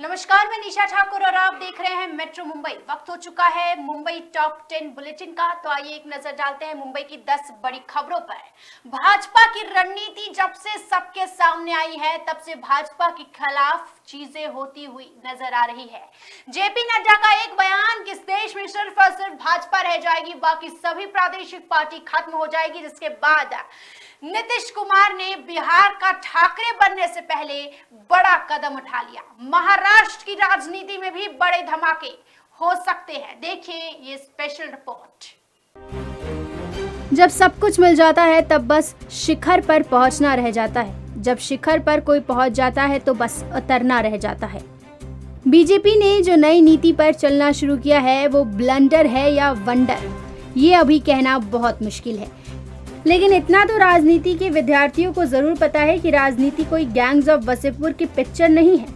नमस्कार, मैं निशा ठाकुर और आप देख रहे हैं मेट्रो मुंबई। वक्त हो चुका है मुंबई टॉप 10 बुलेटिन का। तो आइए एक नजर डालते हैं मुंबई की 10 बड़ी खबरों पर। भाजपा की रणनीति जब से सबके सामने आई है तब से भाजपा के खिलाफ चीजें होती हुई नजर आ रही है। जेपी नड्डा का एक बयान कि इस देश में सिर्फ और सिर्फ भाजपा रह जाएगी, बाकी सभी प्रादेशिक पार्टी खत्म हो जाएगी, जिसके बाद नीतीश कुमार ने बिहार का ठाकरे बनने से पहले बड़ा कदम उठा लिया। महाराष्ट्र की राजनीति में भी बड़े धमाके हो सकते हैं। देखिए ये स्पेशल रिपोर्ट। जब सब कुछ मिल जाता है तब बस शिखर पर पहुंचना रह जाता है। जब शिखर पर कोई पहुंच जाता है तो बस उतरना रह जाता है। बीजेपी ने जो नई नीति पर चलना शुरू किया है वो ब्लंडर है या वंडर, ये अभी कहना बहुत मुश्किल है। लेकिन इतना तो राजनीति के विद्यार्थियों को जरूर पता है कि राजनीति कोई गैंग्स ऑफ वसेपुर की पिक्चर नहीं है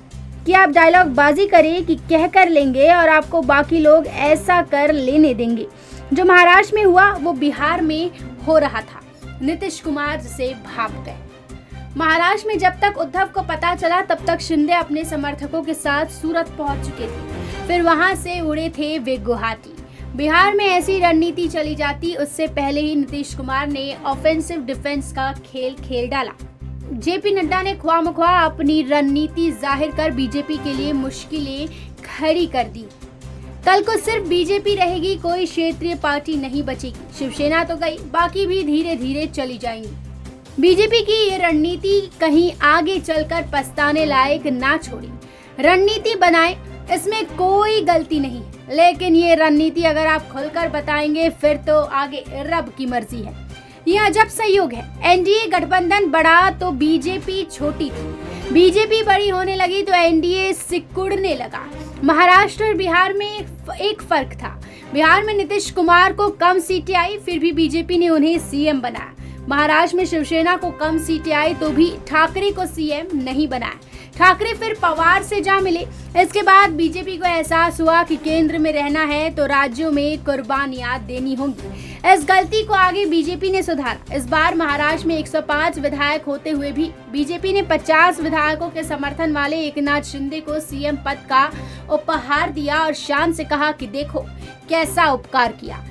कि आप डायलॉग बाजी करें कि कह कर लेंगे और आपको बाकी लोग ऐसा कर लेने देंगे। जो महाराष्ट्र में हुआ वो बिहार में हो रहा था। नीतीश कुमार से भाग गए। महाराष्ट्र में जब तक उद्धव को पता चला तब तक शिंदे अपने समर्थकों के साथ सूरत पहुंच चुके थे। फिर वहां से उड़े थे वे गुवाहाटी। बिहार में ऐसी रणनीति चली जाती उससे पहले ही नीतीश कुमार ने ऑफेंसिव डिफेंस का खेल खेल डाला। जेपी नड्डा ने ख्वामख्वा अपनी रणनीति जाहिर कर बीजेपी के लिए मुश्किलें खड़ी कर दी। कल को सिर्फ बीजेपी रहेगी, कोई क्षेत्रीय पार्टी नहीं बचेगी। शिवसेना तो गई, बाकी भी धीरे धीरे चली जाएंगी। बीजेपी की ये रणनीति कहीं आगे चलकर पछताने लायक ना छोड़ी। रणनीति बनाए, इसमें कोई गलती नहीं, लेकिन ये रणनीति अगर आप खुलकर बताएंगे फिर तो आगे रब की मर्जी है। यह अजब संयोग है। एनडीए गठबंधन बड़ा तो बीजेपी छोटी थी, बीजेपी बड़ी होने लगी तो एनडीए सिकुड़ने लगा। महाराष्ट्र और बिहार में एक फर्क था। बिहार में नीतीश कुमार को कम सीटें आई, फिर भी बीजेपी ने उन्हें सीएम बनाया। महाराष्ट्र में शिवसेना को कम सीटें आई तो भी ठाकरे को सीएम नहीं बनाया। ठाकरे फिर पवार से जा मिले। इसके बाद बीजेपी को एहसास हुआ कि केंद्र में रहना है तो राज्यों में कुर्बानियां देनी होंगी। इस गलती को आगे बीजेपी ने सुधारा। इस बार महाराष्ट्र में 105 विधायक होते हुए भी बीजेपी ने 50 विधायकों के समर्थन वाले एकनाथ शिंदे को सीएम पद का उपहार दिया और शान से कहा कि देखो कैसा उपकार किया।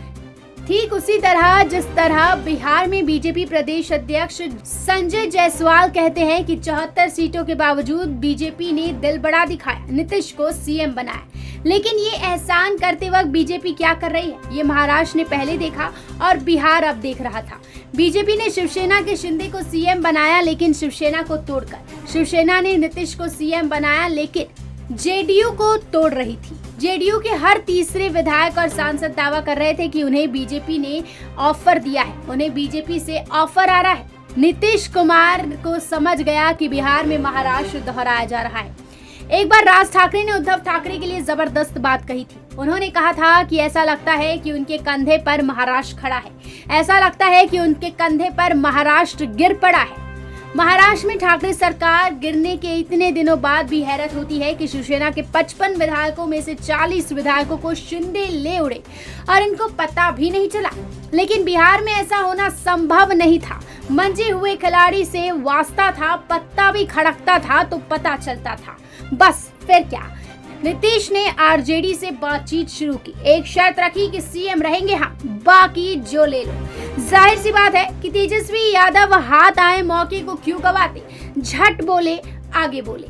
ठीक उसी तरह जिस तरह बिहार में बीजेपी प्रदेश अध्यक्ष संजय जायसवाल कहते हैं कि 74 सीटों के बावजूद बीजेपी ने दिल बड़ा दिखाया, नीतीश को सीएम बनाया। लेकिन ये एहसान करते वक्त बीजेपी क्या कर रही है ये महाराष्ट्र ने पहले देखा और बिहार अब देख रहा था। बीजेपी ने शिवसेना के शिंदे को सीएम बनाया, लेकिन शिवसेना को तोड़कर शिवसेना ने नीतीश को सीएम बनाया, लेकिन जेडीयू को तोड़ रही थी। जेडीयू के हर तीसरे विधायक और सांसद दावा कर रहे थे कि उन्हें बीजेपी ने ऑफर दिया है, उन्हें बीजेपी से ऑफर आ रहा है। नीतीश कुमार को समझ गया कि बिहार में महाराष्ट्र दोहराया जा रहा है। एक बार राज ठाकरे ने उद्धव ठाकरे के लिए जबरदस्त बात कही थी। उन्होंने कहा था कि ऐसा लगता है कि उनके कंधे पर महाराष्ट्र खड़ा है, ऐसा लगता है कि उनके कंधे पर महाराष्ट्र गिर पड़ा है। महाराष्ट्र में ठाकरे सरकार गिरने के इतने दिनों बाद भी हैरत होती है कि शिवसेना के 55 विधायकों में से 40 विधायकों को शिंदे ले उड़े और इनको पता भी नहीं चला। लेकिन बिहार में ऐसा होना संभव नहीं था। मंजे हुए खिलाड़ी से वास्ता था, पत्ता भी खड़कता था तो पता चलता था। बस फिर क्या, नीतीश ने आरजेडी से बातचीत शुरू की। एक शर्त रखी कि सीएम रहेंगे हम, बाकी जो ले लो। जाहिर सी बात है कि तेजस्वी यादव हाथ आए मौके को क्यों गवाते, झट बोले, आगे बोले।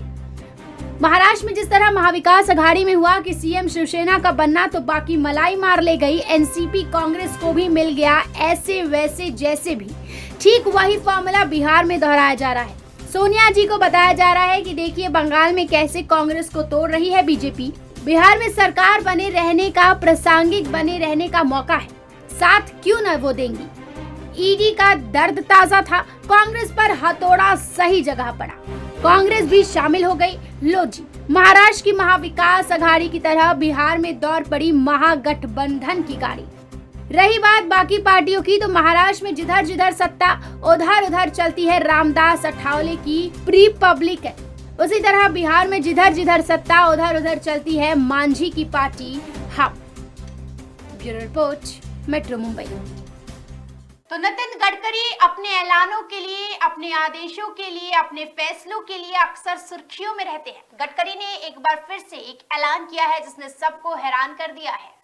महाराष्ट्र में जिस तरह महाविकास अघाड़ी में हुआ कि सीएम शिवसेना का बनना तो बाकी मलाई मार ले गई, एनसीपी कांग्रेस को भी मिल गया ऐसे वैसे जैसे भी, ठीक वही फॉर्मूला बिहार में दोहराया जा रहा है। सोनिया जी को बताया जा रहा है कि देखिए बंगाल में कैसे कांग्रेस को तोड़ रही है बीजेपी। बिहार में सरकार बने रहने का, प्रासंगिक बने रहने का मौका है, साथ क्यों न वो देंगी। ईडी का दर्द ताजा था, कांग्रेस पर हथौड़ा सही जगह पड़ा, कांग्रेस भी शामिल हो गई। लो जी, महाराष्ट्र की महाविकास अघाड़ी की तरह बिहार में दौड़ पड़ी महागठबंधन की गाड़ी। रही बात बाकी पार्टियों की, तो महाराष्ट्र में जिधर जिधर सत्ता उधर उधर चलती है रामदास अठावले की प्री पब्लिक है। उसी तरह बिहार में जिधर जिधर सत्ता उधर उधर चलती है मांझी की पार्टी हम। Bureau report, metro Mumbai. तो नितिन गडकरी अपने ऐलानों के लिए, अपने आदेशों के लिए, अपने फैसलों के लिए अक्सर सुर्खियों में रहते हैं। गडकरी ने एक बार फिर से एक ऐलान किया है जिसने सबको हैरान कर दिया है।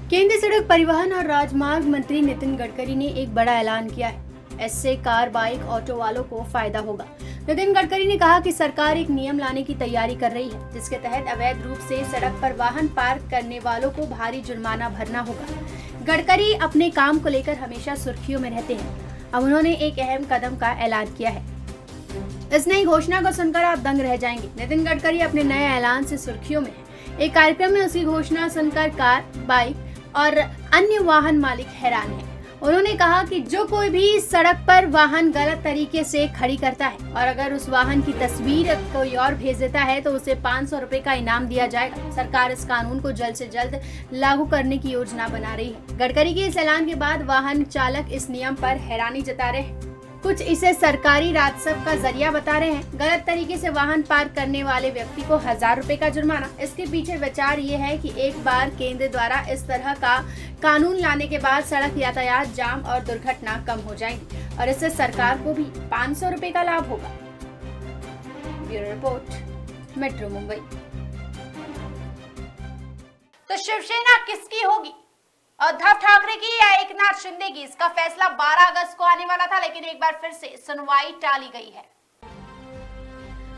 केंद्रीय सड़क परिवहन और राजमार्ग मंत्री नितिन गडकरी ने एक बड़ा ऐलान किया है। इससे कार, बाइक, ऑटो वालों को फायदा होगा। नितिन गडकरी ने कहा कि सरकार एक नियम लाने की तैयारी कर रही है जिसके तहत अवैध रूप से सड़क पर वाहन पार्क करने वालों को भारी जुर्माना भरना होगा। गडकरी अपने काम को लेकर हमेशा सुर्खियों में रहते हैं। अब उन्होंने एक अहम कदम का ऐलान किया है। इस नई घोषणा को सुनकर आप दंग रह जाएंगे। नितिन गडकरी अपने नए ऐलान से सुर्खियों में है। एक कार्यक्रम में उसकी घोषणा सुनकर कार, बाइक और अन्य वाहन मालिक हैरान हैं। उन्होंने कहा कि जो कोई भी सड़क पर वाहन गलत तरीके से खड़ी करता है और अगर उस वाहन की तस्वीर कोई और भेज देता है तो उसे 500 रुपए का इनाम दिया जाएगा। सरकार इस कानून को जल्द से जल्द लागू करने की योजना बना रही है। गडकरी के इस ऐलान के बाद वाहन चालक इस नियम पर हैरानी जता रहे हैं। कुछ इसे सरकारी राजस्व का जरिया बता रहे हैं। गलत तरीके से वाहन पार्क करने वाले व्यक्ति को 1000 रुपए का जुर्माना। इसके पीछे विचार ये है कि एक बार केंद्र द्वारा इस तरह का कानून लाने के बाद सड़क यातायात जाम और दुर्घटना कम हो जाएंगी और इससे सरकार को भी 500 रुपए का लाभ होगा। Bureau report, metro Mumbai. तो शिवसेना किसकी होगी, उद्धव ठाकरे की या एकनाथ शिंदे की? इसका फैसला 12 अगस्त को आने वाला था, लेकिन एक बार फिर से सुनवाई टाली गई है।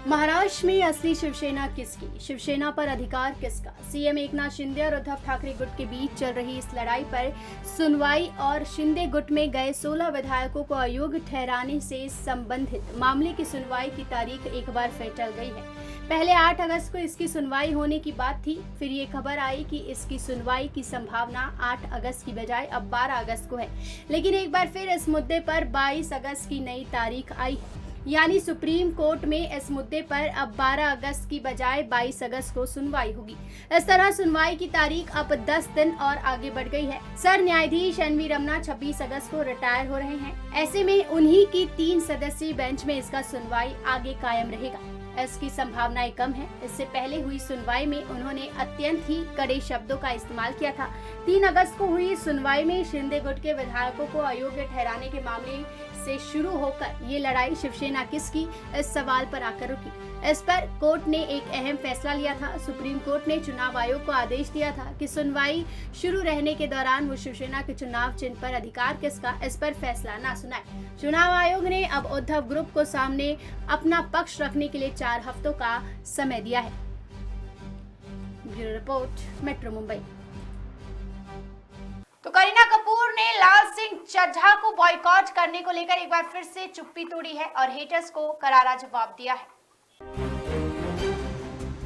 महाराष्ट्र में असली शिवसेना किसकी, शिवसेना पर अधिकार किसका? सीएम एकनाथ शिंदे और उद्धव ठाकरे गुट के बीच चल रही इस लड़ाई पर सुनवाई और शिंदे गुट में गए 16 विधायकों को अयोग्य ठहराने से संबंधित मामले की सुनवाई की तारीख एक बार फिर टल गई है। पहले 8 अगस्त को इसकी सुनवाई होने की बात थी, फिर ये खबर आई कि इसकी सुनवाई की संभावना 8 अगस्त की बजाय अब 12 अगस्त को है। लेकिन एक बार फिर इस मुद्दे पर 22 अगस्त की नई तारीख आई है, यानी सुप्रीम कोर्ट में इस मुद्दे पर अब 12 अगस्त की बजाय 22 अगस्त को सुनवाई होगी। इस तरह सुनवाई की तारीख अब 10 दिन और आगे बढ़ गई है। सर न्यायाधीश एनवी रमना 26 अगस्त को रिटायर हो रहे हैं। ऐसे में उन्हीं की 3 सदस्यीय बेंच में इसका सुनवाई आगे कायम रहेगा। इसकी संभावनाएं कम है। इससे पहले हुई सुनवाई में उन्होंने अत्यंत ही कड़े शब्दों का इस्तेमाल किया था। 3 अगस्त को हुई सुनवाई में शिंदे गुट के विधायकों को अयोग्य ठहराने के मामले से शुरू होकर ये लड़ाई शिवसेना किसकी, इस सवाल पर आकर रुकी। इस पर कोर्ट ने एक अहम फैसला लिया था। सुप्रीम कोर्ट ने चुनाव आयोग को आदेश दिया था कि सुनवाई शुरू रहने के दौरान वो शिवसेना के चुनाव चिन्ह पर अधिकार किसका, इस पर फैसला ना सुनाए। चुनाव आयोग ने अब उद्धव ग्रुप को सामने अपना पक्ष रखने के लिए 4 हफ्तों का समय दिया है। Bureau report, metro Mumbai. तो करीना कपूर ने लाल सिंह चड्ढा को बॉयकॉट करने को लेकर एक बार फिर से चुप्पी तोड़ी है और हेटर्स को करारा जवाब दिया है।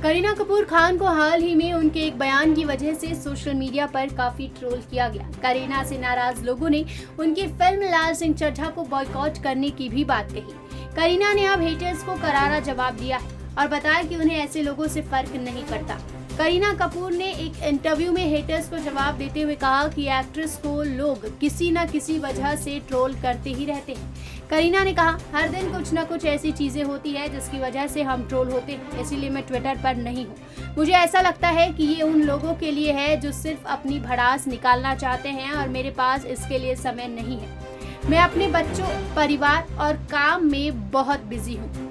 करीना कपूर खान को हाल ही में उनके एक बयान की वजह से सोशल मीडिया पर काफी ट्रोल किया गया। करीना से नाराज लोगों ने उनकी फिल्म लाल सिंह चड्ढा को बॉयकॉट करने की भी बात कही। करीना ने अब हेटर्स को करारा जवाब दिया है और बताया कि उन्हें ऐसे लोगों से फर्क नहीं पड़ता। करीना कपूर ने एक इंटरव्यू में हेटर्स को जवाब देते हुए कहा कि एक्ट्रेस को लोग किसी न किसी वजह से ट्रोल करते ही रहते हैं। करीना ने कहा, हर दिन कुछ न कुछ ऐसी चीजें होती है जिसकी वजह से हम ट्रोल होते हैं, इसीलिए मैं ट्विटर पर नहीं हूँ। मुझे ऐसा लगता है कि ये उन लोगों के लिए है जो सिर्फ अपनी भड़ास निकालना चाहते हैं और मेरे पास इसके लिए समय नहीं है। मैं अपने बच्चों, परिवार और काम में बहुत बिजी हूँ।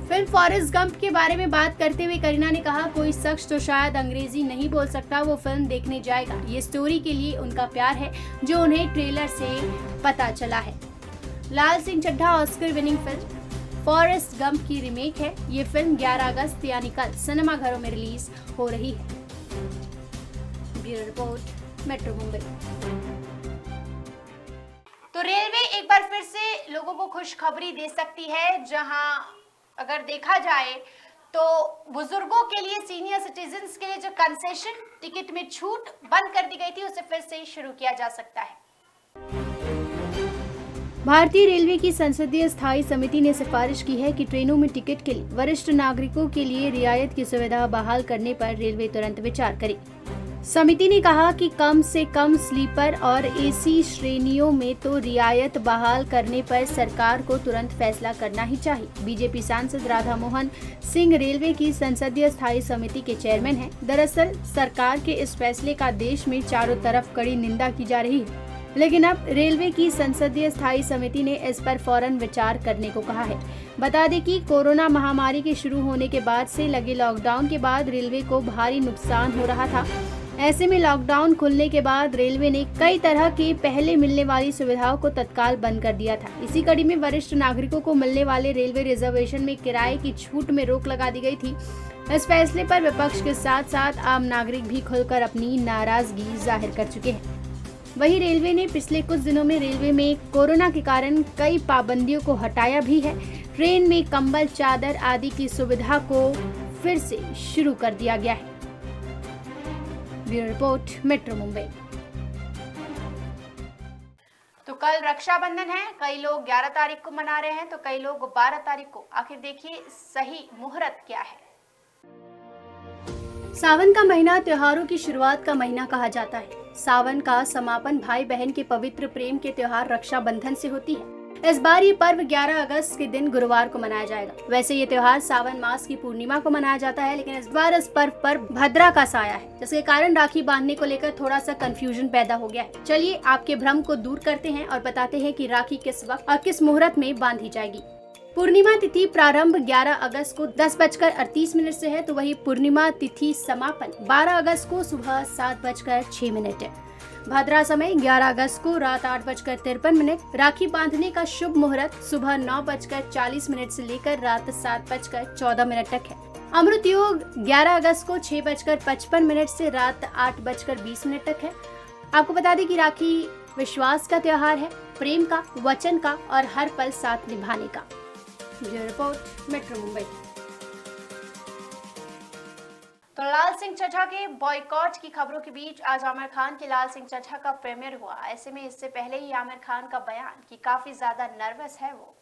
फिल्म फॉरेस्ट गंप के बारे में बात करते हुए करीना ने कहा, कोई शख्स जो शायद अंग्रेजी नहीं बोल सकता वो फिल्म देखने जाएगा। ये स्टोरी के लिए उनका प्यार है जो उन्हें ट्रेलर से पता चला है। Laal Singh Chaddha Oscar winning film Forrest Gump की रीमेक है। ये फिल्म 11 अगस्त यानी कल सिनेमाघरों में रिलीज हो रही है। Bureau report, metro Mumbai. तो रेलवे एक बार फिर से लोगों को खुशखबरी दे सकती है, जहां अगर देखा जाए तो बुजुर्गों के लिए, सीनियर सिटीजन्स के लिए जो कंसेशन टिकट में छूट बंद कर दी गई थी उसे फिर से शुरू किया जा सकता है। भारतीय रेलवे की संसदीय स्थायी समिति ने सिफारिश की है कि ट्रेनों में टिकट के लिए वरिष्ठ नागरिकों के लिए रियायत की सुविधा बहाल करने पर रेलवे तुरंत विचार करे। समिति ने कहा कि कम से कम स्लीपर और एसी श्रेणियों में तो रियायत बहाल करने पर सरकार को तुरंत फैसला करना ही चाहिए। बीजेपी सांसद राधा मोहन सिंह रेलवे की संसदीय स्थायी समिति के चेयरमैन हैं। दरअसल सरकार के इस फैसले का देश में चारों तरफ कड़ी निंदा की जा रही है। लेकिन अब रेलवे की संसदीय स्थायी समिति ने इस पर फौरन विचार करने को कहा है। बता दें कि कोरोना महामारी के शुरू होने के बाद से लगे लॉकडाउन के बाद रेलवे को भारी नुकसान हो रहा था। ऐसे में लॉकडाउन खुलने के बाद रेलवे ने कई तरह की पहले मिलने वाली सुविधाओं को तत्काल बंद कर दिया था। इसी कड़ी में वरिष्ठ नागरिकों को मिलने वाले रेलवे रिजर्वेशन में किराए की छूट में रोक लगा दी गई थी। इस फैसले पर विपक्ष के साथ साथ आम नागरिक भी खुलकर अपनी नाराजगी जाहिर कर चुके हैं। वहीं रेलवे ने पिछले कुछ दिनों में रेलवे में कोरोना के कारण कई पाबंदियों को हटाया भी है। ट्रेन में कंबल, चादर आदि की सुविधा को फिर से शुरू कर दिया गया है। Bureau report, metro Mumbai. तो कल रक्षाबंधन है, कई लोग 11 तारीख को मना रहे हैं तो कई लोग 12 तारीख को। आखिर देखिए सही मुहूर्त क्या है। सावन का महीना त्योहारों की शुरुआत का महीना कहा जाता है। सावन का समापन भाई बहन के पवित्र प्रेम के त्योहार रक्षाबंधन से होती है। इस बार ये पर्व 11 अगस्त के दिन गुरुवार को मनाया जाएगा। वैसे ये त्योहार सावन मास की पूर्णिमा को मनाया जाता है, लेकिन इस बार इस पर्व पर भद्रा का साया है, जिसके कारण राखी बांधने को लेकर थोड़ा सा कंफ्यूजन पैदा हो गया है। चलिए आपके भ्रम को दूर करते हैं और बताते हैं कि राखी किस वक्त और किस मुहूर्त में बांधी जाएगी। पूर्णिमा तिथि प्रारंभ 11 अगस्त को 10:38 से है, तो वही पूर्णिमा तिथि समापन 12 अगस्त को सुबह 7:06 है। भद्रा समय 11 अगस्त को रात 8:53। राखी बांधने का शुभ मुहूर्त सुबह 9:40 से लेकर रात 7:14 तक है। अमृत योग 11 अगस्त को 6:55 से रात 8:20 तक है। आपको बता दें कि राखी विश्वास का त्योहार है, प्रेम का, वचन का और हर पल साथ निभाने का। Bureau report, metro Mumbai. तो लाल सिंह चड्ढा के बॉयकॉट की खबरों के बीच आज आमिर खान के लाल सिंह चड्ढा का प्रीमियर हुआ। ऐसे में इससे पहले ही आमिर खान का बयान कि काफी ज्यादा नर्वस है वो।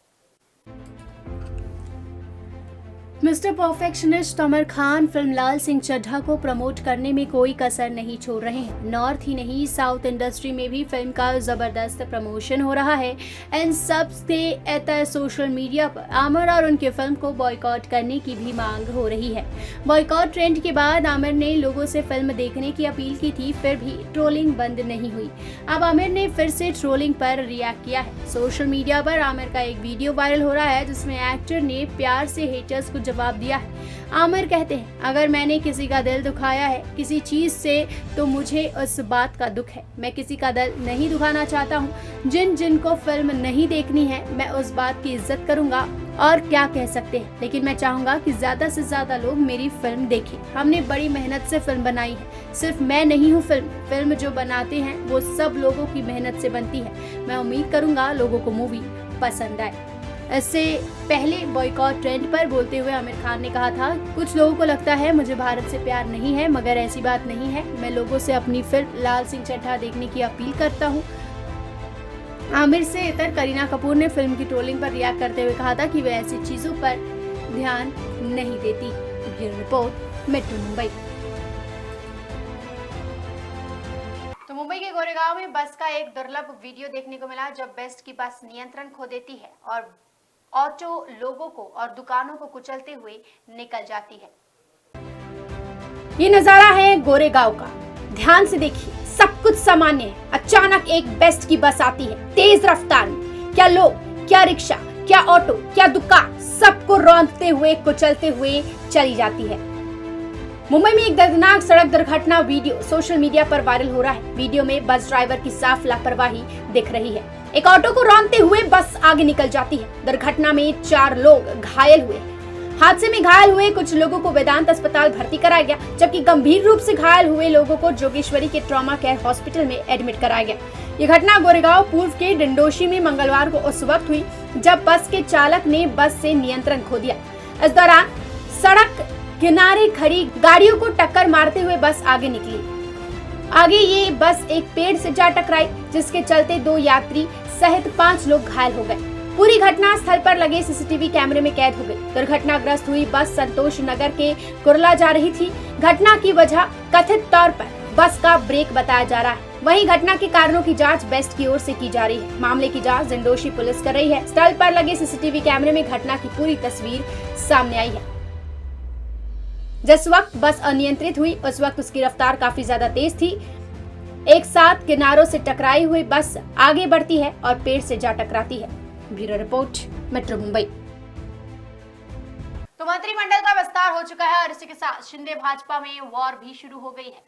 Mister perfectionist Aamir Khan film Laal Singh Chaddha को प्रमोट करने में कोई कसर नहीं छोड़ रहे हैं। नॉर्थ ही नहीं, साउथ इंडस्ट्री में भी फिल्म का जबरदस्त प्रमोशन हो रहा है। इन सब से इतर सोशल मीडिया पर आमिर और उनके फिल्म को बॉयकॉट करने की भी मांग हो रही है। बॉयकॉट ट्रेंड के बाद आमिर ने लोगों से फिल्म देखने की अपील की थी, फिर भी ट्रोलिंग बंद नहीं हुई। अब आमिर ने फिर से ट्रोलिंग पर रिएक्ट किया है। सोशल मीडिया पर आमिर का एक वीडियो वायरल हो रहा है, जिसमें एक्टर ने प्यार से हेटर्स को जवाब दिया है। आमिर कहते हैं, अगर मैंने किसी का दिल दुखाया है किसी चीज से तो मुझे उस बात का दुख है। मैं किसी का दिल नहीं दुखाना चाहता हूँ। जिनको फिल्म नहीं देखनी है मैं उस बात की इज्जत करूंगा और क्या कह सकते हैं, लेकिन मैं चाहूंगा कि ज्यादा से ज्यादा लोग मेरी फिल्म देखें। हमने बड़ी मेहनत से फिल्म बनाई है, सिर्फ मैं नहीं हूँ फिल्म जो बनाते हैं वो सब लोगों की मेहनत से बनती है। मैं उम्मीद करूंगा लोगों को मूवी पसंद आए। इससे पहले बॉयकॉट ट्रेंड पर बोलते हुए आमिर खान ने कहा था, कुछ लोगों को लगता है मुझे भारत से प्यार नहीं है, मगर ऐसी बात नहीं है। मैं लोगों से अपनी फिल्म लाल सिंह चड्ढा देखने की अपील करता हूँ। आमिर से इतर करीना कपूर ने फिल्म की ट्रोलिंग पर रिएक्ट करते हुए कहा था कि वे ऐसी चीजों पर ध्यान नहीं देती। Bureau report, metro Mumbai. तो मुंबई के गोरेगांव में बस का एक दुर्लभ वीडियो देखने को मिला, जब बेस्ट की बस नियंत्रण खो देती है और ऑटो लोगों को और दुकानों को कुचलते हुए निकल जाती है। ये नजारा है गोरेगांव का। ध्यान से देखिए, सब कुछ सामान्य है। अचानक एक बेस्ट की बस आती है तेज रफ्तार में। क्या लोग, क्या रिक्शा, क्या ऑटो, क्या दुकान, सबको रौंदते हुए कुचलते हुए चली जाती है। मुंबई में एक दर्दनाक सड़क दुर्घटना वीडियो सोशल मीडिया पर वायरल हो रहा है। वीडियो में बस ड्राइवर की साफ लापरवाही दिख रही है। एक ऑटो को रौंदते हुए बस आगे निकल जाती है। दुर्घटना में 4 लोग घायल हुए। हादसे में घायल हुए कुछ लोगों को वेदांत अस्पताल भर्ती कराया गया, जबकि गंभीर रूप से घायल हुए लोगों को जोगेश्वरी के ट्रॉमा केयर हॉस्पिटल में एडमिट कराया गया। ये घटना गोरेगांव पूर्व के डिंडोशी में मंगलवार को उस वक्त हुई जब बस के चालक ने बस से नियंत्रण खो दिया। इस दौरान सड़क किनारे खड़ी गाड़ियों को टक्कर मारते हुए बस आगे निकली। आगे ये बस एक पेड़ से जा टकराई, जिसके चलते 2 यात्री सहित 5 लोग घायल हो गए। पूरी घटना स्थल पर लगे सीसीटीवी कैमरे में कैद हो गई। दुर्घटनाग्रस्त हुई बस संतोष नगर के कुरला जा रही थी। घटना की वजह कथित तौर पर बस का ब्रेक बताया जा रहा है। वहीं घटना के कारणों की जांच बेस्ट की ओर से की जा रही है। मामले की जांच डिंडोशी पुलिस कर रही है। स्थल पर लगे सीसीटीवी कैमरे में घटना की पूरी तस्वीर सामने आई है। जिस वक्त बस अनियंत्रित हुई उस वक्त उसकी रफ्तार काफी ज्यादा तेज थी। एक साथ किनारों से टकराई हुई बस आगे बढ़ती है और पेड़ से जा टकराती है। Bureau report, metro Mumbai. तो मंत्रिमंडल का विस्तार हो चुका है और इसी के साथ शिंदे भाजपा में वॉर भी शुरू हो गई है।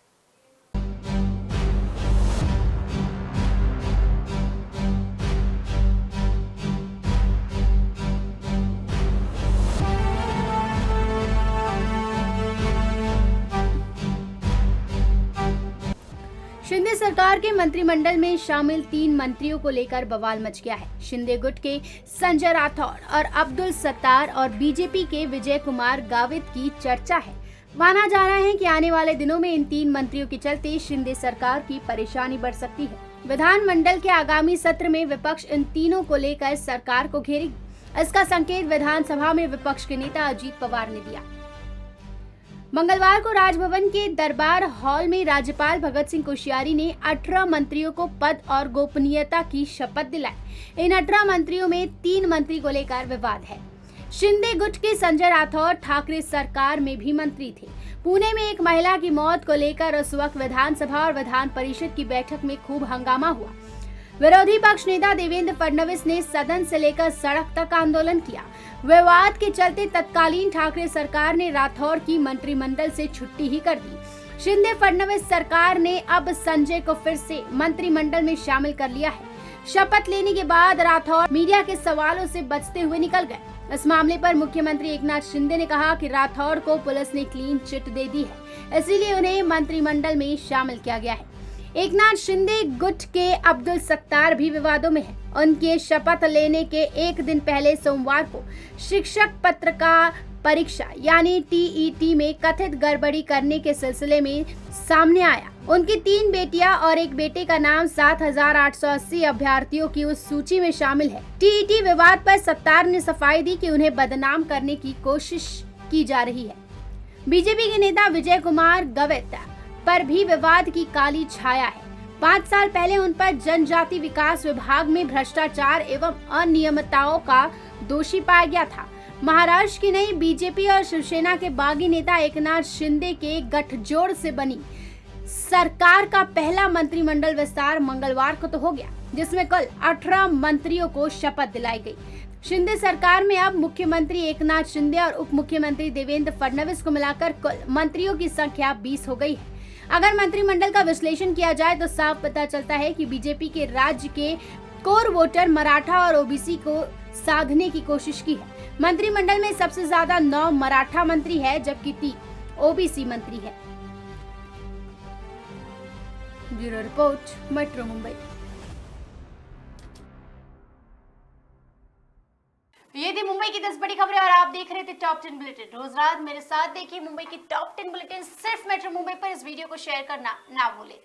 शिंदे सरकार के मंत्रिमंडल में शामिल 3 मंत्रियों को लेकर बवाल मच गया है। शिंदे गुट के संजय राठौड़ और अब्दुल सत्तार और बीजेपी के विजय कुमार गावित की चर्चा है। माना जा रहा है कि आने वाले दिनों में इन 3 मंत्रियों के चलते शिंदे सरकार की परेशानी बढ़ सकती है। विधानमंडल के आगामी सत्र में विपक्ष इन तीनों को लेकर सरकार को घेरेगी। इसका संकेत विधानसभा में विपक्ष के नेता अजीत पवार ने दिया। मंगलवार को राजभवन के दरबार हॉल में राज्यपाल भगत सिंह कोश्यारी ने 18 मंत्रियों को पद और गोपनीयता की शपथ दिलाई। इन 18 मंत्रियों में 3 मंत्री को लेकर विवाद है। शिंदे गुट के संजय राठौड़ ठाकरे सरकार में भी मंत्री थे। पुणे में एक महिला की मौत को लेकर उस वक्त विधानसभा और विधान परिषद की बैठक में खूब हंगामा हुआ। विरोधी पक्ष नेता देवेंद्र फडणवीस ने सदन से लेकर सड़क तक आंदोलन किया। विवाद के चलते तत्कालीन ठाकरे सरकार ने राठौड़ की मंत्रिमंडल से छुट्टी ही कर दी। शिंदे फडणवीस सरकार ने अब संजय को फिर से मंत्रिमंडल में शामिल कर लिया है। शपथ लेने के बाद राठौड़ मीडिया के सवालों से बचते हुए निकल गए। इस मामले पर मुख्यमंत्री एकनाथ शिंदे ने कहा कि राठौड़ को पुलिस ने क्लीन चिट दे दी है, इसीलिए उन्हें मंत्रिमंडल में शामिल किया गया है। एकनाथ शिंदे गुट के अब्दुल सत्तार भी विवादों में हैं। उनके शपथ लेने के एक दिन पहले सोमवार को शिक्षक पत्रकार परीक्षा यानी टीईटी में कथित गड़बड़ी करने के सिलसिले में सामने आया। उनकी 3 बेटियां और एक बेटे का नाम 7,880 अभ्यर्थियों की उस सूची में शामिल है। टीईटी विवाद पर सत्तार ने सफाई दी कि उन्हें बदनाम करने की कोशिश की जा रही है। बीजेपी के नेता विजय कुमार गावित पर भी विवाद की काली छाया है। 5 साल पहले उन पर जनजाति विकास विभाग में भ्रष्टाचार एवं अनियमितताओं का दोषी पाया गया था। महाराष्ट्र की नई बीजेपी और शिवसेना के बागी नेता एकनाथ शिंदे के गठजोड़ से बनी सरकार का पहला मंत्रिमंडल विस्तार मंगलवार को तो हो गया, जिसमें कल 18 मंत्रियों को शपथ दिलाई गई। शिंदे सरकार में अब मुख्यमंत्री एकनाथ शिंदे और उप मुख्यमंत्री देवेंद्र फडणवीस को मिलाकर कुल मंत्रियों की संख्या 20 हो गई है। अगर मंत्रिमंडल का विश्लेषण किया जाए तो साफ पता चलता है कि बीजेपी के राज्य के कोर वोटर मराठा और ओबीसी को साधने की कोशिश की है। मंत्रिमंडल में सबसे ज्यादा 9 मराठा मंत्री है, जबकि 3 ओबीसी मंत्री है। Bureau report, metro Mumbai. ये थी मुंबई की 10 बड़ी खबरें और आप देख रहे थे टॉप 10 बुलेटिन। रोज रात मेरे साथ देखिए मुंबई की टॉप 10 बुलेटिन सिर्फ मेट्रो मुंबई पर। इस वीडियो को शेयर करना ना भूलें।